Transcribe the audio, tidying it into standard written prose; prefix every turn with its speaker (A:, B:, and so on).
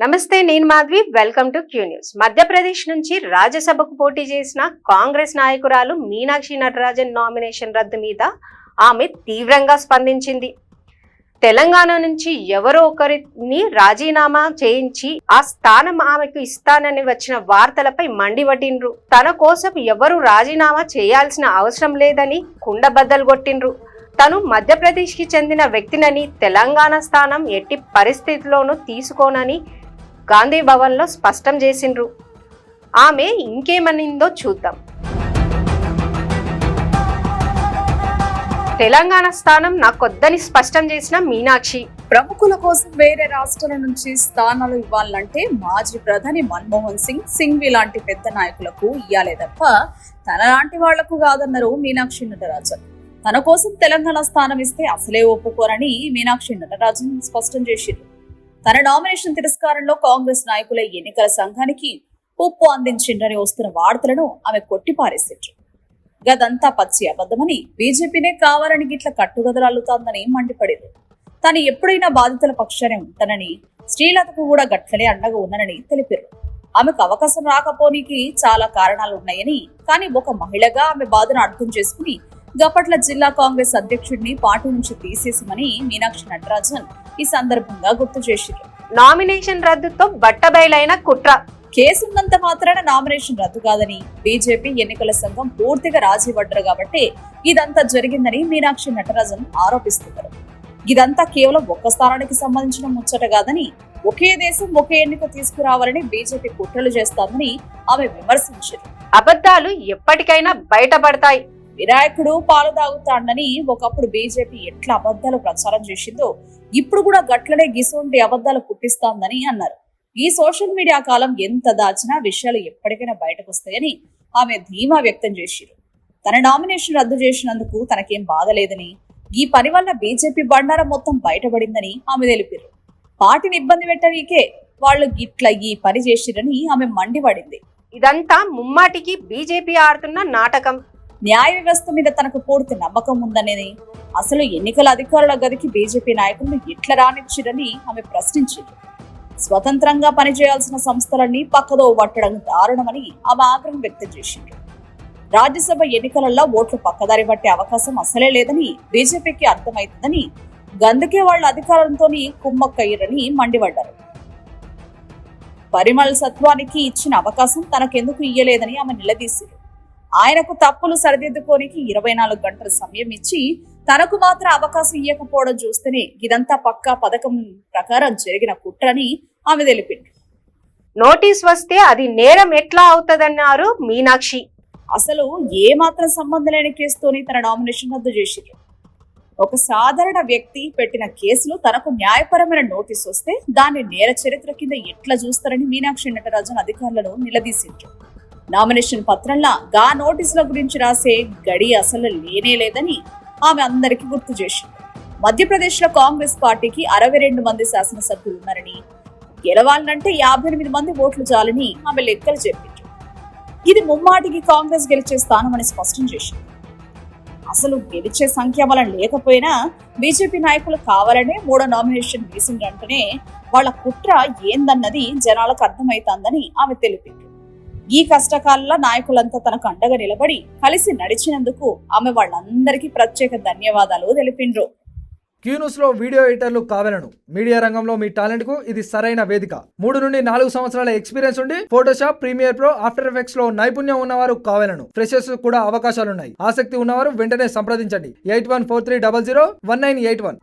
A: నమస్తే, నేను Madhavi. Welcome to Q news. Madhya Pradesh నుంచి రాజ్యసభకు పోటీ చేసిన కాంగ్రెస్ నాయకురాలు మీనాక్షి నటరాజన్ నామినేషన్ రద్దు మీద ఆమె తీవ్రంగా స్పందించింది. తెలంగాణ నుంచి ఎవరో ఒకరిని రాజీనామా చేయించి ఆ స్థానం ఆమెకు ఇస్తానని వచ్చిన వార్తలపై మండిపట్టిండ్రు. తన కోసం ఎవరు రాజీనామా చేయాల్సిన అవసరం లేదని కుండబద్దలు కొట్టిండ్రు. తను మధ్యప్రదేశ్కి చెందిన వ్యక్తినని, తెలంగాణ స్థానం ఎట్టి పరిస్థితుల్లోనూ తీసుకోనని గాంధీ భవన్లో స్పష్టం చేసిండ్రు. ఆమె ఇంకేమనిందో చూద్దాం. తెలంగాణ స్థానం నాకొద్దని స్పష్టం చేసిన మీనాక్షి.
B: ప్రముఖుల కోసం వేరే రాష్ట్రాల నుంచి స్థానాలు ఇవ్వాలంటే మాజీ ప్రధాని మన్మోహన్ సింఘ్వి లాంటి పెద్ద నాయకులకు ఇయ్యాలే తప్ప తన లాంటి వాళ్లకు కాదన్నారు మీనాక్షి నటరాజన్. తన కోసం తెలంగాణ స్థానం ఇస్తే అసలే ఒప్పుకోరని మీనాక్షి నటరాజన్ స్పష్టం చేసిండ్రు. తన నామినేషన్ తిరస్కారంలో కాంగ్రెస్ నాయకుల ఎన్నికల సంఘానికి ఉప్పు అందించిండ్రని వస్తున్న వార్తలను ఆమె కొట్టిపారేసిండ్రు. గదంతా పచ్చి అబద్ధమని, బీజేపీనే కావాలని గిట్ల కట్టుగదలు అల్లుతోందని మండిపడింది. తాను ఎప్పుడైనా బాధితుల పక్షానే ఉంటానని, శ్రీలతకు కూడా గట్లనే అండగా ఉన్నానని తెలిపారు. ఆమెకు అవకాశం రాకపోనికి చాలా కారణాలు ఉన్నాయని, కానీ ఒక మహిళగా ఆమె బాధను అర్థం చేసుకుని గప్పట్ల జిల్లా కాంగ్రెస్ అధ్యక్షుడిని పార్టీ నుంచి తీసేసిమని మీనాక్షి నటరాజన్ ఈ సందర్భంగా గుర్తు చేశారు.
A: నామినేషన్ రద్దుతో బట్టబయలైన కుట్ర.
B: కేసున్నంత మాత్రాన నామినేషన్ రద్దు కాదని, బీజేపీ ఎన్నికల సంఘం పూర్తిగా రాజీ పడ్డారు కాబట్టి ఇదంతా జరిగిందని మీనాక్షి నటరాజన్ ఆరోపిస్తున్నారు. ఇదంతా కేవలం ఒక్క స్థానానికి సంబంధించిన ముచ్చట కాదని, ఒకే దేశం ఒకే ఎన్నిక తీసుకురావాలని బీజేపీ కుట్రలు చేస్తోందని ఆమె విమర్శించారు.
A: అబద్ధాలు ఎప్పటికైనా బయటపడతాయి.
B: వినాయకుడు పాలు తాగుతాడని ఒకప్పుడు బీజేపీ ఎట్లా అబద్ధాలు ప్రచారం చేసిందో ఇప్పుడు కూడా గట్లనే గిసోంటి అబద్ధాలు పుట్టిస్తోందని అన్నారు. ఈ సోషల్ మీడియా కాలం ఎంత దాచినా విషయాలు ఎప్పటికైనా బయటకు వస్తాయని ఆమె ధీమా వ్యక్తం చేశారు. తన నామినేషన్ రద్దు చేసినందుకు తనకేం బాధ లేదని, ఈ పని వల్ల బీజేపీ బండారం మొత్తం బయటపడిందని ఆమె తెలిపారు. పార్టీని ఇబ్బంది పెట్టనీకే వాళ్ళు ఇట్లా ఈ పని చేసిరని ఆమె మండిపడింది.
A: ఇదంతా ముమ్మాటికి బీజేపీ ఆడుతున్న నాటకం.
B: న్యాయ వ్యవస్థ మీద తనకు పూర్తి నమ్మకం ఉందనేది, అసలు ఎన్నికల అధికారుల గదికి బీజేపీ నాయకులను ఎట్లా రానిచ్చిరని ఆమె ప్రశ్నించారు. స్వతంత్రంగా పనిచేయాల్సిన సంస్థలన్నీ పక్కదో పట్టడం దారుణమని ఆమె ఆగ్రహం వ్యక్తం చేసింది. రాజ్యసభ ఎన్నికలలో ఓట్లు పక్కదారి పట్టే అవకాశం అసలే లేదని బీజేపీకి అర్థమైతుందని, గందుకే వాళ్ళ అధికారంతో కుమ్మక్కయ్యరని మండిపడ్డారు. పరిమళ సత్వానికి ఇచ్చిన అవకాశం తనకెందుకు ఇయ్యలేదని ఆమె నిలదీశారు. ఆయనకు తప్పులు సరిదిద్దుకోనికి 24 గంటల సమయం ఇచ్చి తనకు మాత్రం అవకాశం ఇవ్వకపోవడం చూస్తేనే ఇదంతా పక్కా పథకం ప్రకారం జరిగిన కుట్రని ఆమె తెలిపింది.
A: నోటీస్ వస్తే అది నేరం ఎట్లా అవుతుందన్నారు మీనాక్షి.
B: అసలు ఏ మాత్రం సంబంధం లేని కేసుతోని తన నామినేషన్ రద్దు చేసిండ్రు. ఒక సాధారణ వ్యక్తి పెట్టిన కేసులో తనకు న్యాయపరమైన నోటీస్ వస్తే దాన్ని నేర చరిత్ర కింద ఎట్లా చూస్తారని మీనాక్షి నటరాజన్ అధికారులను నిలదీసిండ్రు. నామినేషన్ పత్రంలా గా నోటీసుల గురించి రాసే గడి అసలు లేనే లేదని ఆమె అందరికీ గుర్తు చేసింది. మధ్యప్రదేశ్ లో కాంగ్రెస్ పార్టీకి 62 మంది శాసనసభ్యులు ఉన్నారని, గెలవాలంటే 58 మంది ఓట్లు చాలని ఆమె లెక్కలు చెప్పింది. ఇది ముమ్మాటికి కాంగ్రెస్ గెలిచే స్థానం అని స్పష్టం చేసింది. అసలు గెలిచే సంఖ్యాబలం లేకపోయినా బీజేపీ నాయకులు కావాలనే 3వ నామినేషన్ వేసిందంటేనే వాళ్ళ కుట్ర ఏందన్నది జనాలకు అర్థమైతుందని ఆమె తెలిపింది. ఈ కష్టకాలంలో నాయకులంతా తనకు అండగా నిలబడి కలిసి నడిచినందుకు ఆమె వాళ్ళందరికీ ప్రత్యేక ధన్యవాదాలు తెలిపిండ్రు.
C: క్యూ న్యూస్ లో వీడియో ఎడిటర్లు కావాలను. మీడియా రంగంలో మీ టాలెంట్ కు ఇది సరైన వేదిక. 3 నుండి 4 సంవత్సరాల ఎక్స్పీరియన్స్ ఉండి Photoshop, Premiere Pro, After Effects లో నైపుణ్యం ఉన్నవారు కావాలను. ఫ్రెషర్స్ కూడా అవకాశాలున్నాయి. ఆసక్తి ఉన్నవారు వెంటనే సంప్రదించండి. 8143001981.